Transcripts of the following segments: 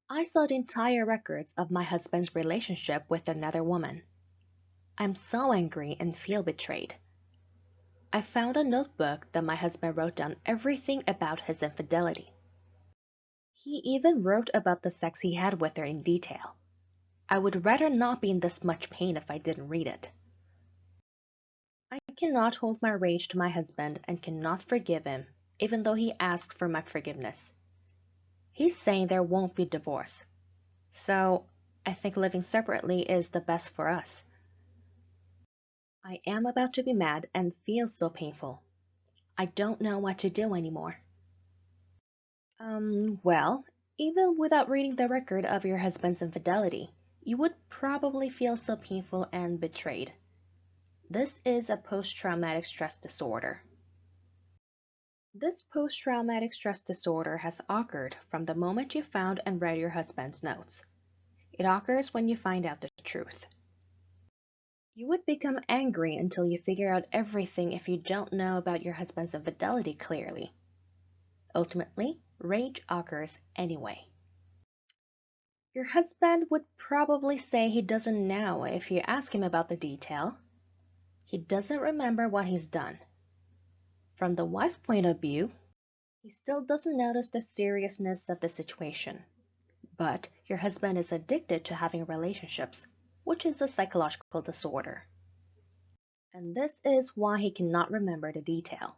I saw the entire records of my husband's relationship with another woman. I'm so angry and feel betrayed. I found a notebook that my husband wrote down everything about his infidelity. He even wrote about the sex he had with her in detail. I would rather not be in this much pain if I didn't read it. I cannot hold my rage to my husband and cannot forgive him, even though he asked for my forgiveness. He's saying there won't be divorce. So, I think living separately is the best for us. I am about to be mad and feel so painful. I don't know what to do anymore. Well, even without reading the record of your husband's infidelity, you would probably feel so painful and betrayed. This is a post-traumatic stress disorder. This post-traumatic stress disorder has occurred from the moment you found and read your husband's notes. It occurs when you find out the truth. You would become angry until you figure out everything if you don't know about your husband's infidelity clearly. Ultimately, rage occurs anyway. Your husband would probably say he doesn't know if you ask him about the detail. He doesn't remember what he's done. From the wife's point of view, he still doesn't notice the seriousness of the situation. But your husband is addicted to having relationships, which is a psychological disorder. And this is why he cannot remember the detail.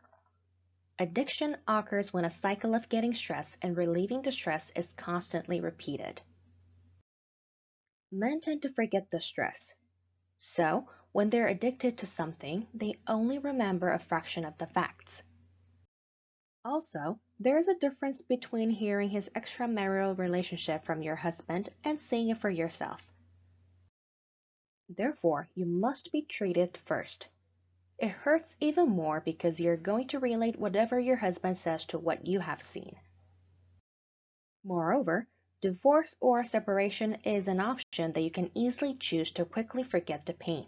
Addiction occurs when a cycle of getting stress and relieving the stress is constantly repeated. Men tend to forget the stress. So, when they're addicted to something, they only remember a fraction of the facts. Also, there is a difference between hearing his extramarital relationship from your husband and seeing it for yourself. Therefore, you must be treated first. It hurts even more because you're going to relate whatever your husband says to what you have seen. Moreover, divorce or separation is an option that you can easily choose to quickly forget the pain.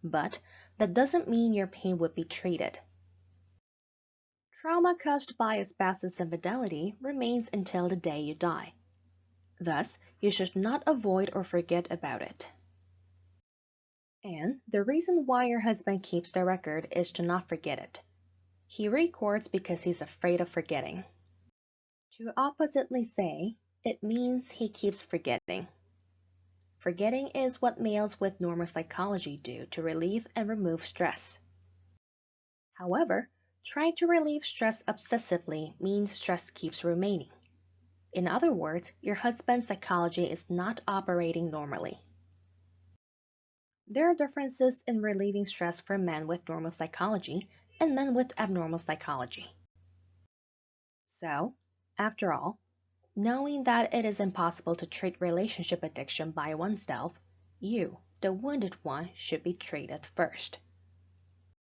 But that doesn't mean your pain would be treated. Trauma caused by a spouse's infidelity remains until the day you die. Thus, you should not avoid or forget about it. And the reason why your husband keeps the record is to not forget it. He records because he's afraid of forgetting. To oppositely say, it means he keeps forgetting. Forgetting is what males with normal psychology do to relieve and remove stress. However, trying to relieve stress obsessively means stress keeps remaining. In other words, your husband's psychology is not operating normally. There are differences in relieving stress for men with normal psychology and men with abnormal psychology. So, after all, knowing that it is impossible to treat relationship addiction by oneself, you, the wounded one, should be treated first.